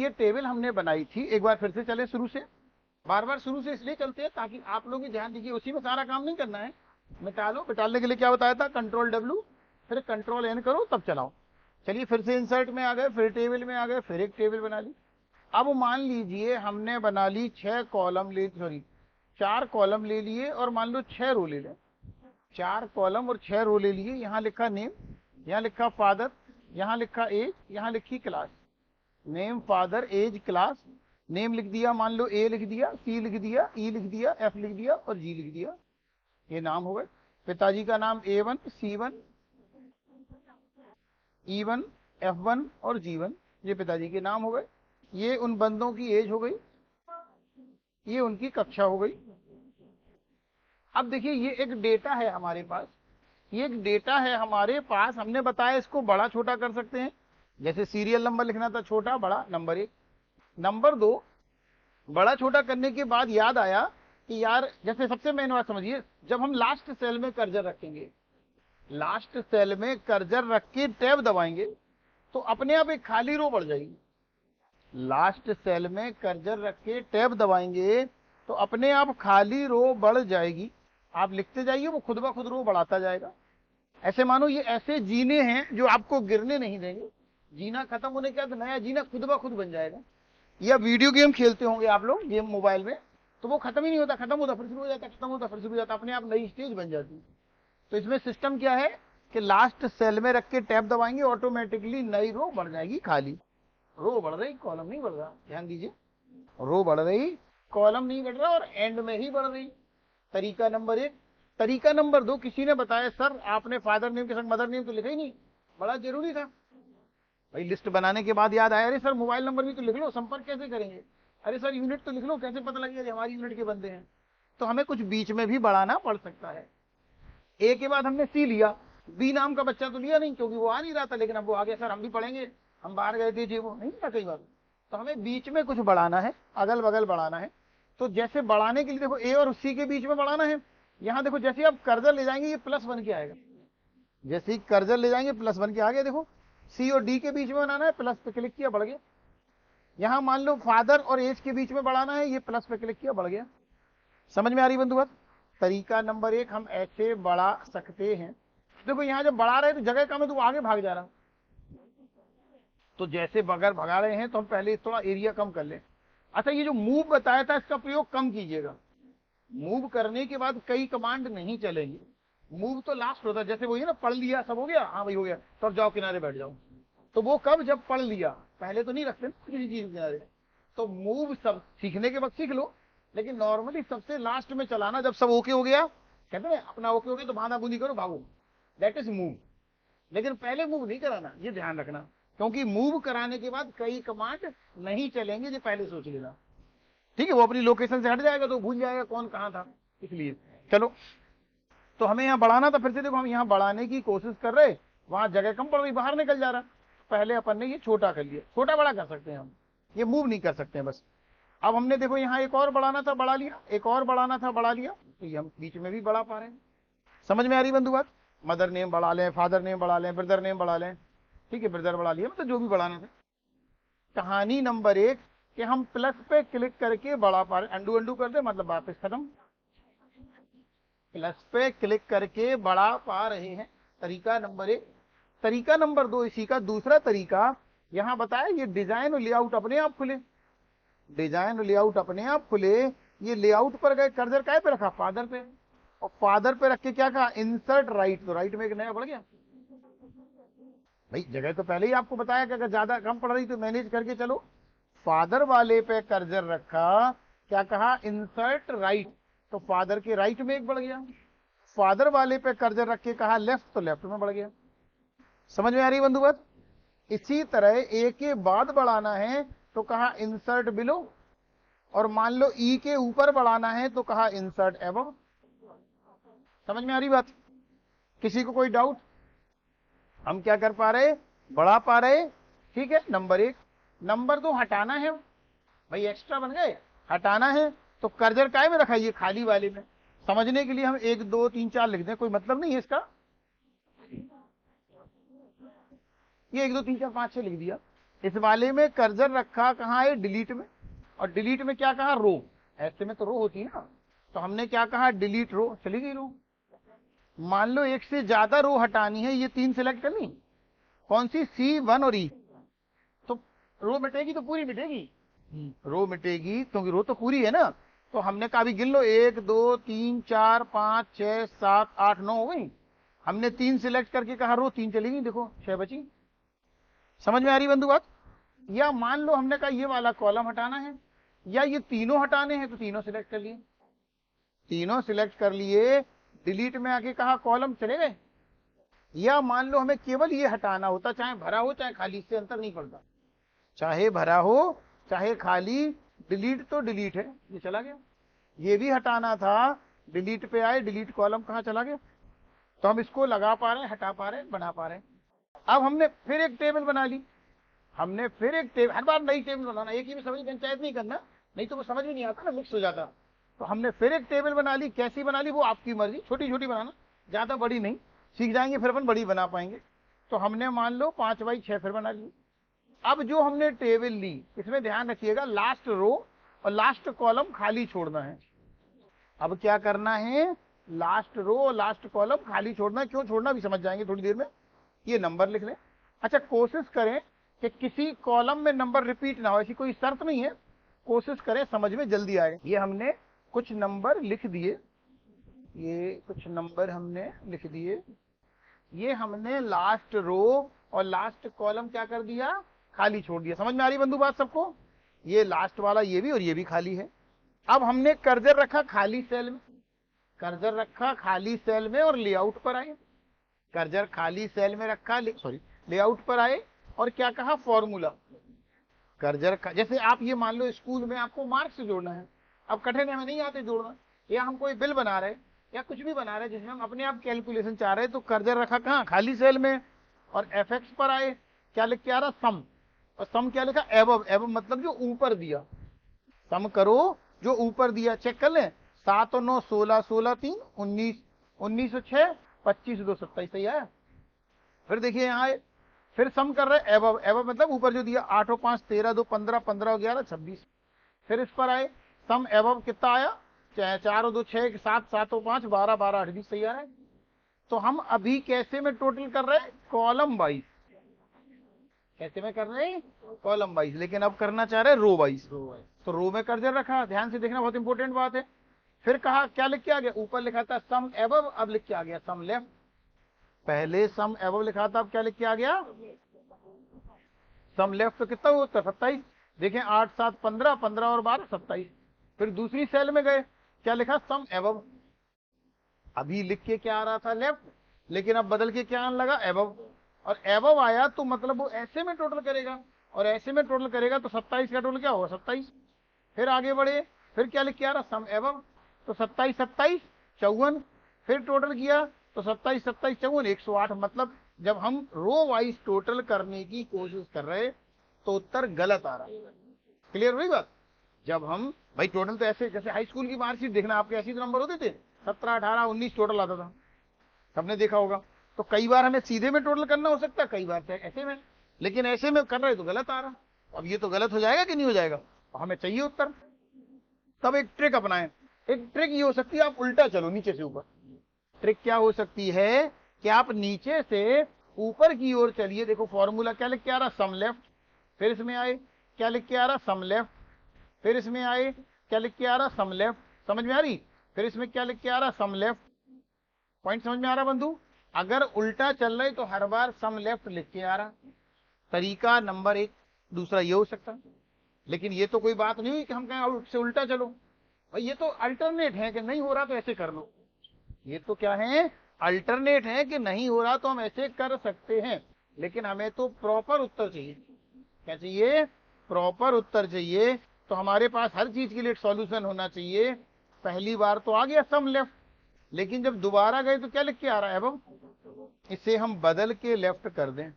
ये टेबल हमने बनाई थी, एक बार फिर से चले शुरू से। बार बार शुरू से इसलिए चलते हैं ताकि आप लोग भी ध्यान दीजिए, उसी में सारा काम नहीं करना है। मिटा लो, मिटाने के लिए क्या बताया था, कंट्रोल W फिर कंट्रोल N करो तब चलाओ। चलिए फिर से इंसर्ट में आ गए, फिर टेबल में आ गए, फिर एक टेबल बना ली। अब मान लीजिए हमने बना ली 6 कॉलम ले, सॉरी 4 कॉलम ले लिए और मान लो 6 रो ले लें। 4 कॉलम और 6 रो ले लिए। यहाँ लिखा नेम, यहाँ लिखा फादर, यहाँ लिखा एज, यहाँ लिखी class. Name father age class. Name लिख दिया, मान लो ए लिख दिया, सी लिख दिया, ई लिख दिया, एफ लिख दिया और जी लिख दिया। ये नाम हो गए। पिताजी का नाम A1, C1, E1, F1 और G1, ये पिताजी के नाम हो गए। ये उन बंदों की एज हो गई, ये उनकी कक्षा हो गई। अब देखिए ये एक डेटा है हमारे पास, ये एक डेटा है हमारे पास। हमने बताया इसको बड़ा छोटा कर सकते हैं, जैसे सीरियल नंबर लिखना था, छोटा बड़ा, नंबर 1। नंबर 2, बड़ा छोटा करने के बाद याद आया कि यार जैसे सबसे मेन बात समझिए, जब हम लास्ट सेल में कर्सर रखेंगे, लास्ट सेल में कर्सर रख के टैब दबाएंगे तो अपने आप एक खाली रो बढ़ जाएगी। लास्ट सेल में कर्सर रख के टैब दबाएंगे तो अपने आप खाली रो बढ़ जाएगी। आप लिखते जाइए, वो खुद ब खुद रो बढ़ाता जाएगा। ऐसे मानो ये ऐसे जीने हैं जो आपको गिरने नहीं देंगे। जीना खत्म होने के बाद नया जीना खुद ब खुद बन जाएगा। या वीडियो गेम खेलते होंगे आप लोग, गेम मोबाइल में, तो वो खत्म ही नहीं होता, खत्म होता फिर शुरू हो जाता, खत्म होता फिर शुरू हो जाता, अपने आप नई स्टेज बन जाती है। तो इसमें सिस्टम क्या है कि लास्ट सेल में रख के टैब दबाएंगे, ऑटोमेटिकली नई रो बढ़ जाएगी खाली। रो बढ़ रही, कॉलम नहीं बढ़ रहा, ध्यान दीजिए। रो बढ़ रही, कॉलम नहीं बढ़ रहा और एंड में ही बढ़ रही। तरीका नंबर 1। तरीका नंबर 2, किसी ने बताया सर आपने फादर नेम के संग मदर नेम तो लिखा ही नहीं, बड़ा जरूरी था। भाई लिस्ट बनाने के बाद याद आया, अरे सर मोबाइल नंबर भी तो लिख लो, संपर्क कैसे करेंगे। अरे सर यूनिट तो लिख लो, कैसे पता लगेगा हमारी यूनिट के बंदे हैं। तो हमें कुछ बीच में भी बढ़ाना पड़ सकता है। ए के बाद हमने सी लिया, बी नाम का बच्चा तो लिया नहीं क्योंकि वो आ नहीं रहा था, लेकिन अब वो आ गया, सर हम भी पढ़ेंगे, हम बाहर गए थे जी, वो नहीं था कई बार। तो हमें बीच में कुछ बढ़ाना है, अगल बगल बढ़ाना है। तो जैसे बढ़ाने के लिए देखो ए और सी के बीच में बढ़ाना है। यहाँ देखो जैसे आप कर्सर ले जाएंगे ये प्लस बन के आएगा, जैसे ही कर्सर ले जाएंगे प्लस बन के आ गया। देखो सी और डी के बीच में बनाना है, प्लस पे क्लिक किया बढ़ गया। यहाँ मान लो फादर और एज के बीच में बढ़ाना है, ये प्लस पे क्लिक किया बढ़ गया। समझ में आ रही बंधुगत। तरीका नंबर 1 हम ऐसे बढ़ा सकते हैं। देखो यहाँ जब बढ़ा रहे तो जगह कम है तो वो आगे भाग जा रहा, तो जैसे बगैर भगा रहे हैं तो हम पहले थोड़ा एरिया कम कर लें। अच्छा ये जो मूव बताया था इसका प्रयोग कम कीजिएगा। मूव करने के बाद कई कमांड नहीं चलेंगी। मूव तो लास्ट होता है, जैसे वही ना, पढ़ लिया सब हो गया, हाँ भाई हो गया, तो अब जाओ किनारे बैठ जाओ। तो वो कब, जब पढ़ लिया, पहले तो नहीं रखते किसी चीज के किनारे। तो मूव सब सीखने के वक्त सीख लो, लेकिन नॉर्मली सबसे लास्ट में चलाना, जब सब ओके हो गया, कहते हैं अपना ओके हो गया तो बांधा बूंदी करो भागो, दैट इज मूव। लेकिन पहले मूव नहीं कराना, ये ध्यान रखना, क्योंकि मूव कराने के बाद कई कमांड नहीं चलेंगे, ये पहले सोच लेना। ठीक है, वो अपनी लोकेशन से हट जाएगा तो भूल जाएगा कौन कहाँ था, इसलिए। चलो, तो हमें यहाँ बढ़ाना था, फिर से देखो हम यहाँ बढ़ाने की कोशिश कर रहे, वहां जगह कम पड़ रही, बाहर निकल जा रहा। पहले अपन ने ये छोटा कर लिया, छोटा बड़ा कर सकते हैं हम, ये मूव नहीं कर सकते हैं बस। अब हमने देखो यहाँ एक और बढ़ाना था, बढ़ा लिया, एक और बढ़ाना था, बढ़ा लिया, तो ये हम बीच में भी बढ़ा पा रहे हैं। समझ में आ रही बंधु बात। मदर नेम बढ़ा लें, फादर नेम बढ़ा लें, ब्रदर नेम बढ़ा लें, ठीक है, ब्रदर बढ़ा लिया, मतलब जो भी बढ़ाना था। कहानी नंबर 1 कि हम प्लस पे क्लिक करके बढ़ा पा रहे, अंडू अंडू कर दे मतलब वापस खत्म, प्लस पे क्लिक करके बढ़ा पा रहे हैं। तरीका नंबर 1। तरीका नंबर 2 इसी का दूसरा तरीका, यहां बताया ये डिजाइन और लेआउट अपने आप खुले, डिजाइन और लेआउट अपने आप खुले। ये लेआउट पर गए, कर्सर काय पे रखा, फादर पे, और फादर पे रख के क्या कहा, इंसर्ट राइट, तो राइट में एक नया बढ़ गया। भाई जगह तो पहले ही आपको बताया कि अगर ज्यादा कम पड़ रही तो मैनेज करके चलो। फादर वाले पे कर्सर रखा, क्या कहा, इंसर्ट राइट, तो फादर के राइट में एक बढ़ गया। फादर वाले पे कर्सर रख के कहा लेफ्ट, तो लेफ्ट में बढ़ गया। समझ में आ रही बंधुगत। इसी तरह ए के बाद बढ़ाना है तो कहा इंसर्ट बिलो, और मान लो ई के ऊपर बढ़ाना है तो कहा इंसर्ट एबव। समझ में आ रही बात। किसी को कोई डाउट। हम क्या कर पा रहे, बढ़ा पा रहे, ठीक है, नंबर 1। नंबर 2 हटाना है, भाई एक्स्ट्रा बन गए, हटाना है तो कर्सर काय में रखा, ये खाली वाले में। समझने के लिए हम 1 2 3 4 लिख दें, कोई मतलब नहीं है इसका, ये 1 2 3 4 5 6 लिख दिया। इस वाले में कर्सर रखा कहाँ है, डिलीट में, और डिलीट में क्या कहा, रो। ऐसे में तो रो होती है ना, तो हमने क्या कहा, डिलीट रो, चली गई रो। मान लो एक से ज्यादा रो हटानी है, ये 3 सिलेक्ट करनी, कौन सी, C1 और E, तो रो मिटेगी तो पूरी मिटेगी, रो मिटेगी क्योंकि रो तो पूरी है ना। तो हमने कहा अभी गिन लो, 1 2 3 4 5 6 7 8 9 हो गई। हमने 3 सिलेक्ट करके कहा रो, 3 चली गई, देखो 6 बची। समझ में आ रही बंधु बात। या मान लो हमने कहा ये वाला कॉलम हटाना है, या ये तीनों हटाने हैं, तो तीनों सिलेक्ट कर लिए, तीनों सिलेक्ट कर लिए, डिलीट में आके कहा कॉलम, चले गए। या मान लो हमें केवल ये हटाना होता, चाहे भरा हो चाहे खाली, इससे अंतर नहीं पड़ता, चाहे भरा हो चाहे खाली, डिलीट तो डिलीट है, ये चला गया। ये भी हटाना था, डिलीट पे आए, डिलीट कॉलम कहाँ चला गया। तो हम इसको लगा पा रहे हैं, हटा पा रहे हैं, बना पा रहे हैं। अब हमने फिर एक टेबल बना ली, हमने फिर एक टेबल, हर बार नई टेबल बनाना, एक ही में समझ पंचायत नहीं करना, नहीं तो वो समझ में नहीं आता ना, मिक्स हो जाता। तो हमने फिर एक टेबल बना ली, कैसी बना ली वो आपकी मर्जी, छोटी छोटी बनाना, ज्यादा बड़ी नहीं, सीख जाएंगे फिर अपन बड़ी बना पाएंगे। तो हमने मान लो 5 बाई 6 फिर बना ली। अब जो हमने टेबल ली, इसमें ध्यान रखिएगा, लास्ट रो और लास्ट कॉलम खाली छोड़ना है। अब क्या करना है, लास्ट रो और लास्ट कॉलम खाली छोड़ना है। क्यों छोड़ना भी समझ जाएंगे थोड़ी देर में। ये नंबर लिख लें। अच्छा, कोशिश करें कि किसी कॉलम में नंबर रिपीट ना हो, ऐसी कोई शर्त नहीं है, कोशिश करें, समझ में जल्दी आए। ये हमने कुछ नंबर लिख दिए, ये कुछ नंबर हमने लिख दिए, ये हमने लास्ट रो और लास्ट कॉलम क्या कर दिया, खाली छोड़ दिया। समझ में आ रही बंधु बात सबको। ये लास्ट वाला ये भी और ये भी खाली है। अब हमने कर्सर रखा खाली सेल में, कर्सर रखा खाली सेल में और लेआउट पर आए, कर्सर खाली सेल में रखा, सॉरी लेआउट पर आए और क्या कहा, फॉर्मूला। कर्सर जैसे आप ये मान लो स्कूल में आपको मार्क्स जोड़ना है, अब कठिन हमें नहीं आते जोड़ना, या हम कोई बिल बना रहे या कुछ भी बना रहे जिसमें हम अपने आप कैलकुलेशन चाह रहे हैं, तो कर्सर रखा कहाँ, खाली सेल में, और fx पर आए, क्या लिख के आ रहा, सम, और सम क्या लिखा, एबव, एबव मतलब जो ऊपर दिया, सम करो जो ऊपर दिया। चेक कर लें, 7 और 9 16, 16 3 19, 19 और 6 25, 2 27, सही आया। फिर देखिए यहाँ आए, फिर सम कर रहे एबव, एबव मतलब ऊपर जो दिया, 8 और 5 13, 2 15, 15 और 11 26। फिर इस पर आए, सम एबव कितना आया, 4 और 2 6, 7, 7 और 5 12, 12 28, सही आ रहा है। तो हम अभी कैसे में टोटल कर रहे हैं, कॉलम वाइज, कैसे में कर रहे हैं, कॉलम वाइज, लेकिन अब करना चाह रहे हैं रो वाइज। तो रो में कर्सर रखा, ध्यान से देखना, बहुत इंपॉर्टेंट बात है। फिर कहा क्या लिख के आ गया, ऊपर लिखा था सम एबव, अब लिख के आ गया सम लेफ्ट। पहले सम एबव लिखा था, अब क्या लिख के आ गया, सम लेफ्ट। तो कितना हुआ, 27। देखें 8 7 15, 15 और 12 27। फिर दूसरी सेल में गए, क्या लिखा, सम एबव, अभी लिख के क्या आ रहा था, लेफ्ट, लेकिन अब बदल के क्या आने लगा, एबव। और एबव आया तो मतलब वो ऐसे में टोटल करेगा, और ऐसे में टोटल करेगा तो 27 का टोटल क्या होगा, 27। फिर आगे बढ़े, फिर क्या लिख के आ रहा, सम एबव, तो 27 27 54। फिर टोटल किया तो 27 27 54 108। मतलब जब हम रो वाइज टोटल करने की कोशिश कर रहे तो उत्तर गलत आ रहा है। क्लियर हुई बात। जब हम भाई टोटल तो ऐसे, जैसे हाई स्कूल की मार्कशीट देखना, आपके ऐसे नंबर होते थे, 17 18 19 टोटल आता था, सबने देखा होगा। तो कई बार हमें सीधे में टोटल करना हो सकता है, कई बार ऐसे में, लेकिन ऐसे में कर रहे तो गलत आ रहा। अब ये तो गलत हो जाएगा कि नहीं हो जाएगा, हमें चाहिए उत्तर। तब एक ट्रिक अपनाएं। एक ट्रिक ये हो सकती है, आप उल्टा चलो नीचे से ऊपर। ट्रिक क्या हो सकती है कि आप नीचे से ऊपर की ओर चलिए। देखो फॉर्मूला क्या लिख के आ रहा, सम लेफ्ट। फिर इसमें आए, क्या लिख के आ रहा, सम लेफ्ट। फिर इसमें आए, क्या लिख के आ रहा, सम लेफ्ट। समझ में आ रही। फिर इसमें क्या लिख के आ रहा, सम लेफ्ट। पॉइंट समझ में आ रहा बंधु। अगर उल्टा चल रहे तो हर बार सम लेफ्ट लिख के आ रहा। तरीका नंबर 1। दूसरा ये हो सकता, लेकिन ये तो कोई बात नहीं हुई कि हम कहें से उल्टा चलो, भाई ये तो अल्टरनेट है कि नहीं हो रहा तो ऐसे कर लो। ये तो क्या है, अल्टरनेट है कि नहीं हो रहा तो हम ऐसे कर सकते हैं, लेकिन हमें तो प्रॉपर उत्तर चाहिए। क्या चाहिए, प्रॉपर उत्तर चाहिए। तो हमारे पास हर चीज के लिए सॉल्यूशन होना चाहिए। पहली बार तो आ गया सम लेफ्ट, लेकिन जब दोबारा गए तो क्या लिख के आ रहा है, अब इसे हम बदल के लेफ्ट कर दें।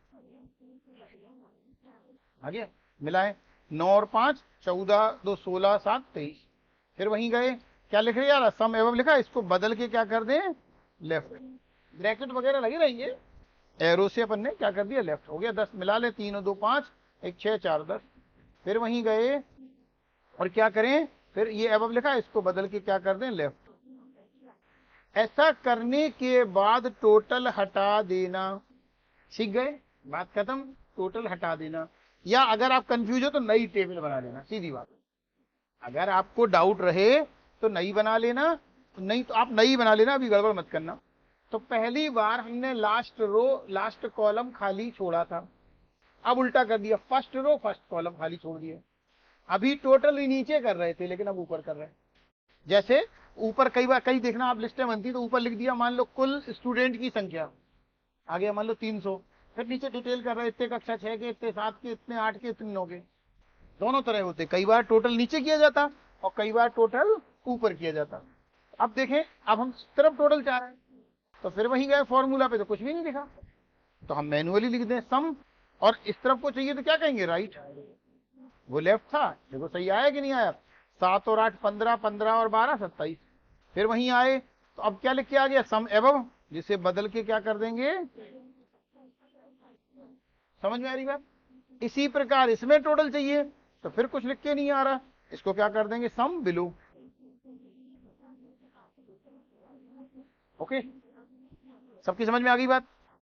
आ गया, मिलाए 9 और 5 14, 2 16 7 23। फिर वहीं गए, क्या लिख रहे यार, सम एवं लिखा, इसको बदल के क्या कर दें, लेफ्ट। ब्रैकेट वगैरह लगी रही है, एरो से अपन ने क्या कर दिया, लेफ्ट। हो गया 10। मिला ले, 3 और 2 5, एक 6 4 10। फिर वहीं गए और क्या करें, फिर ये अबव लिखा, इसको बदल के क्या कर दें, लेफ्ट। ऐसा करने के बाद टोटल हटा देना। सीख गए, बात खत्म। टोटल हटा देना, या अगर आप कंफ्यूज हो तो नई टेबल बना लेना, सीधी बात। अगर आपको डाउट रहे तो नई बना लेना, नहीं तो आप नई बना लेना, अभी गड़बड़ मत करना। तो पहली बार हमने लास्ट रो लास्ट कॉलम खाली छोड़ा था, अब उल्टा कर दिया, फर्स्ट रो फर्स्ट कॉलम खाली छोड़ दिया। अभी टोटल नीचे कर रहे थे लेकिन अब ऊपर कर रहे हैं। जैसे ऊपर कई बार कई देखना आप लिस्टें बनती तो ऊपर लिख दिया मान लो कुल स्टूडेंट की संख्या, आ गया मान लो 300, फिर नीचे डिटेल कर रहे इतने कक्षा 6 के, इतने 7 के, इतने 8 के, इतने 9 के। दोनों तरह होते, कई बार टोटल नीचे किया जाता और कई बार टोटल ऊपर किया जाता। अब देखें, अब हम सिर्फ टोटल चाह रहे हैं, तो फिर वहीं गए फॉर्मूला पे तो कुछ भी नहीं लिखा, तो हम मैनुअली लिख दें सम, और इस तरफ को चाहिए तो क्या कहेंगे, राइट। वो लेफ्ट था, देखो सही आया कि नहीं आया, 7 और 8 15, 15 और 12 27। फिर वहीं आए तो अब क्या लिख के आ गया, सम एबव, जिसे बदल के क्या कर देंगे, समझ में आ रही बात। इसी प्रकार इसमें टोटल चाहिए तो फिर कुछ लिख के नहीं आ रहा, इसको क्या कर देंगे, सम बिलो। ओके, सबकी समझ में आ गई बात।